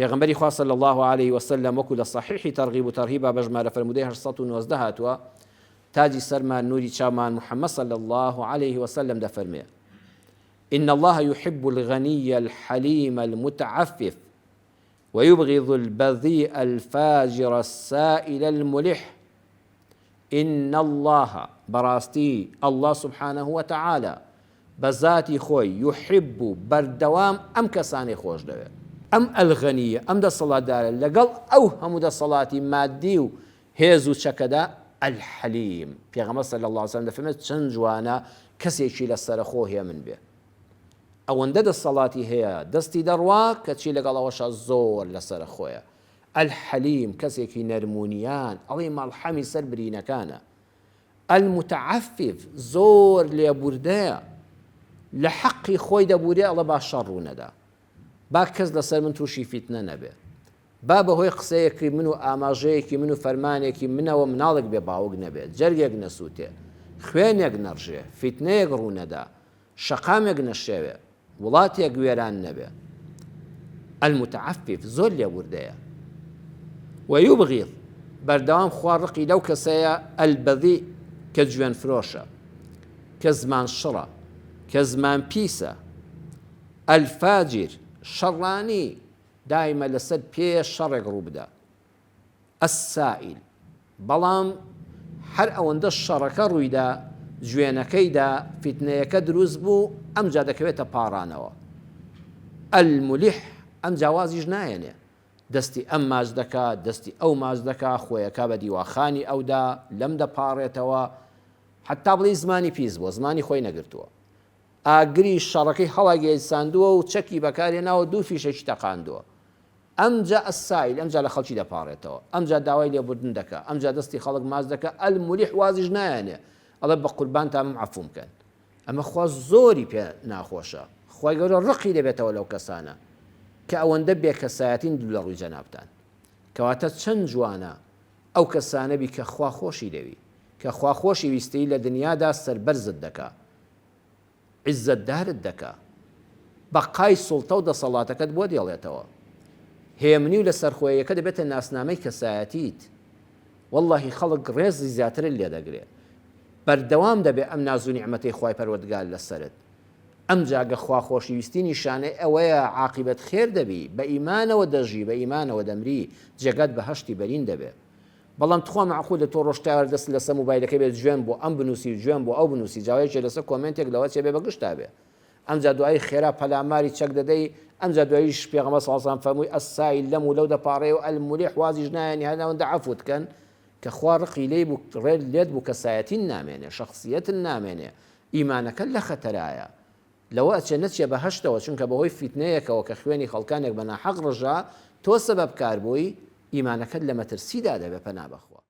پێغەمبەری خوا صلی الله عليه وسلم وەکو لە صحیحی تەرغیب و تەرهیبا بەژمارە فرموودەی 819 هاتووە تاجی سەرمان نوری چاومان محەممەد صلی الله عليه وسلم دەفەرمێ إن الله يحب الغني الحليم المتعفف ويبغض البذيء الفاجر السائل الملح إن الله براستي الله سبحانه وتعالى بذاتي خوي يحب بردوام أم كساني خوش دوي أم الغنية أم دا صلاة دار لقل أو هم دا صلاة مادي هيزو شكدا الحليم پیغمبر صلى الله عليه وسلم فرمت چەند جوانە کەسێکی لەسەر خۆ هەیە من بێ ئەوەندە دەسەڵاتی هەیە دەستی دەڕوا کەچی لەگەڵەوەشە زۆر لەسەر خۆیە الحەلیم کەسێکی نەرمونیان ئەڵێ ماڵحەمی سەر برینەکانە المتعفف زۆر لێبوردەیە لە حەقی خۆی دەبورێ ئەڵە با شەڕ ڕوونەدا با کەس لەسەر من تووشی فیتنە نەبێ با بەهۆی قسەیەکی من و ئاماژەیەکی من و فەرمانێکی منەوە مناڵک بێ باوک نەبێت جەرگێک نەسووتێ خوێنێک نەڕژێ فیتنەیەک ڕوونەدا شەقامێک نەشێوێ وڵاتێک گوێران نەبێ المتعفف زۆر لێبوردەیە ويبغض بەردەوام خواڕقی لەو کەسەیە البەذی کە جوێن فرۆشە کە زمان شڕە کە زمان پیسە الفاجر شەڕانی دایمە لەسەر پێش شەڕێک ڕوو بدە السائل بەڵام هەر ئەوەندە شەڕەکە ڕوویدا جوێنەکەیدا فیتنەیەکە دروست بوو ئەمجا دەکەوێتە پاڕانەوە الملح ئەم جیاوازیش نایەنێ دەستی ئەم ماچ دەکات دەستی ئەو ماچ دەکات خۆیەکە بە دیواخانی ئەودا لەم دەپاڕێتەوە حتا بڵێ زمانی پیس بووە زمانی خۆی نەگرتووە ئاگری شەڕەکەی هەڵاگەی ساندووە و چەکی بەکارهێناوە دوو فیشێکی تەقاندووە ئەمجا ئەسایل ئەمجا لە خەڵکی دەپاڕێتەوە ئەمجا داوای لێبوردن دەکات ئەمجا دەستی خەڵک ماچ دەکات الملح وازیش نایەنێ ئەڵێ بە قوربانتان من عەفوم بکەن ئەمە خوا زۆری پێ ناخۆشە خوای گەورە ڕقی دەبێتەوە لەو کەسانە کە ئەوەندە بێکەسایەتین دوو لە ڕووی جەنابتان کەواتە چەند جوانە ئەو کەسانە بی کە خوا خۆشی دەوی کە خوا خۆشی ویستەی لە دنیادا سەربەرزت دەکا عیزەتدارت دەکا بەقای سوڵتە و دەسەڵاتەکەت بۆ دێڵێتەوە هێمنی و لەسەر خۆیەکە دەبێتە ناسنامەی کەسایەتیت وەڵڵاهی خەڵک ڕێزی زیاترت لێ دەگرێت بەردەوام دەبێت ئەم ناز و نیعمەتەی خوای پەروەردگار لەسەرت ئەم جاگە خوا خۆشەویستی نیشانەی ئەوەیە عاقبەت خێر دەبی بە ئیمانەوە دەژی بە ئیمانەوە دەمری جێگات بە هەشتی بەرین دەبێت بەڵام تخوا معقولە تۆ ڕۆژتاوە دەست لەسەر موبایلەکە بێت جوێن بۆ ئەم بنووسی جوێن بۆ ئەو بنووسی جاوایەکی لەسەر کۆمنتێک لەوە چێ بێ بەگشتا بێ ئەمجا دوایی خێرا پەلاماری چەک دەدەی ئەمجا دواییش پێغەمبەر صلی الله علیه و سلم فەرمووی ئەسایل لەم و لەو دەپاڕێ و الملح وازیش نایەنی هەناوەندە عەفوت کەن کە خوا ڕقی لێی بوو ڕێت لێت بوو کەسایەتین نامێنێ شەخصیەتن نامێنێ ئیمانەکە لە خەتەرایە لەوە ئەچێ نەچێ بە هەشتەوە چونکە بەهۆی فیتنەیەکەوە کە خوێنی خەڵکانێک بە ناحەق ڕژا تۆ سەبەب کار بووی ئیمانەکەت لە مەترسیدا دەبێ پەنا بەخوا